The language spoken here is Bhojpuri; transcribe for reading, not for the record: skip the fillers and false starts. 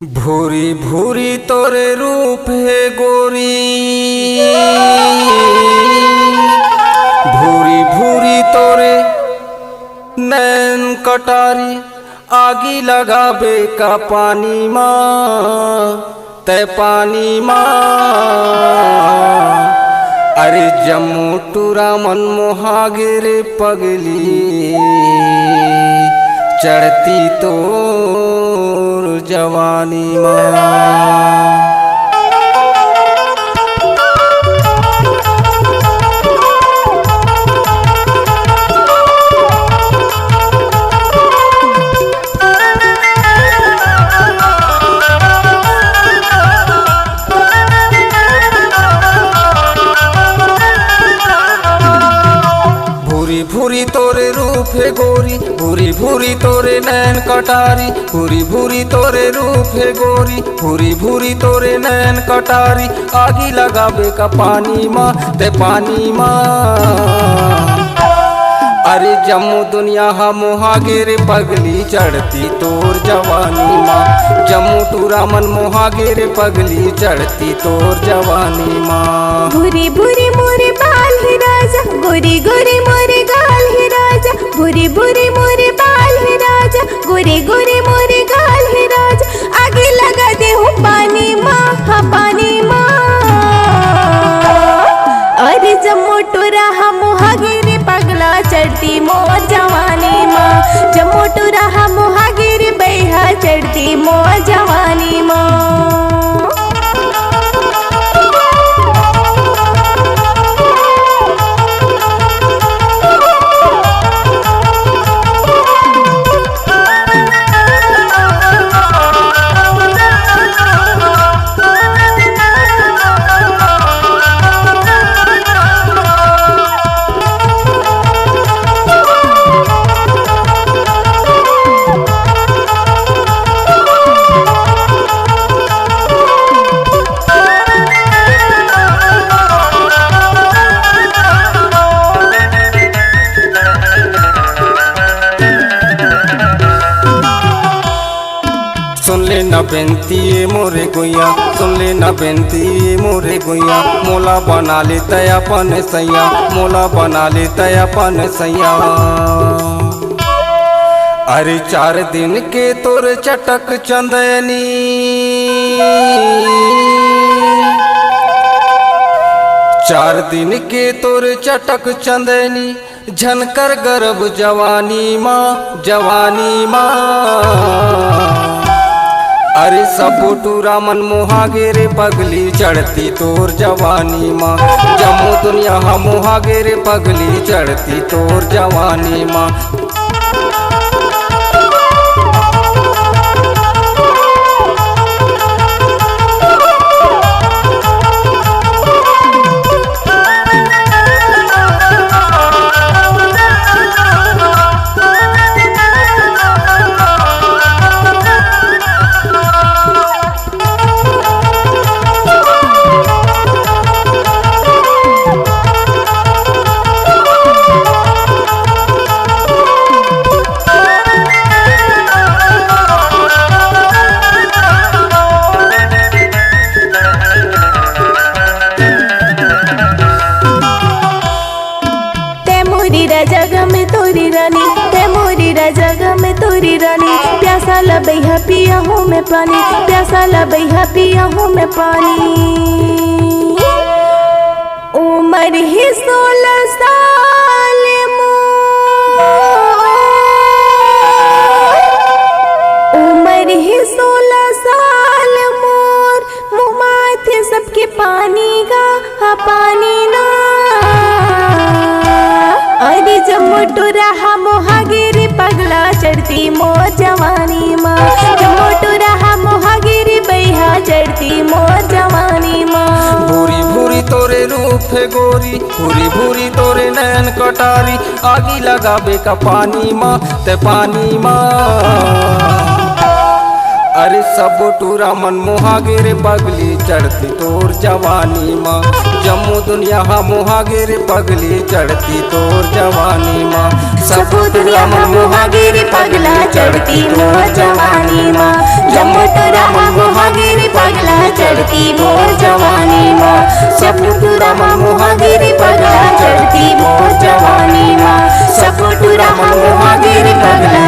भूरी भूरी तोरे रूप है गोरी, भूरी भूरी तोरे नैन कटारी, आगी लगाबे का पानी माँ तय पानी माँ। अरे जम्मू टूरा मनमोहा गिरे पगली, चढ़ती तोर जवानी माँ। भूरी भूरी तोरे रूप है गोरी, भूरी भूरी तोरे नैन कटारी, भूरी भूरी तोरे रूप है गोरी, भूरी भूरी तोरे नैन कटारी, आगी लगाबे का पानी माँ ते पानी माँ। अरे जम्मू दुनिया मोहा गिरे पगली, चढ़ती तोर जवानी माँ। जम्मू टूरा मनमोहा गिरे पगली, चढ़ती तोर जवानी माँ। भूरी भूरी मोरे बाल है राजा, गोरी गोरी मोरे गाल है राजा, भूरी भूरी मोरे बाल है राजा, गोरी गोरी मोरे गाल है राजा, आगे लगा दे हूँ पानी माँ, हाँ पानी माँ। अरे जम्मू टूरा मोहा गिरे पगला, चढ़ती मोर जवानी माँ। जम्मू टूरा मोहा गिरे बैहा, चढ़ती मोर जवानी माँ। सुन ले ना बेनती मोरे गुइया, सुन ले ना बेनती मोरे गुइया, मोला बना ले तयापन सैया, मोला बना ले तयापन सैया। अरे 4 दिन के तोर चटक चंदनी, 4 दिन के तोर चटक चंदनी, झनकर गर्भ जवानी माँ, जवानी माँ। अरे सब टूरा मनमोहा गिरे पगली, चढ़ती तोर जवानी माँ। जम्मू दुनिया मोहा गिरे पगली, चढ़ती तोर जवानी माँ। जग में तोरी रानी, ते मोरी जग में तोरी रानी, प्यासा लबैहा पिया हूँ मैं पानी, प्यासा लबैहा पिया हूँ मैं पानी। उम्र ही 16 साल उम्र ही 16 साल मोर, मुँह माथे सबके पानी का, हाँ पानी ना। अरे जम्मू टूरा मोहा गिरे पगला, चढ़ती मोर जवानी माँ। जम्मू टूरा मोहा गिरे बैहा, चढ़ती मोर जवानी माँ। भूरी भूरी तोरे रूप है गोरी, भूरी भूरी तोरे नैन कटारी, आगी लगाबे का पानी माँ ते पानी माँ। अरे सब टूरा मनमोहा गिरे पगली, चढ़ती तोर जवानी माँ। जम्मू दुनिया मोहा गिरे पगली, चढ़ती तोर जवानी माँ। सब दुनिया मोहा गिरे पगला, चढ़ती मोर जवानी माँ। जम्मू टूरा चढ़ती मोर जवानी माँ सपुटुरामा मोहागिरी पगला चढ़ती मोर जवानी माँ सपुटुरामा मोहागिरी पगला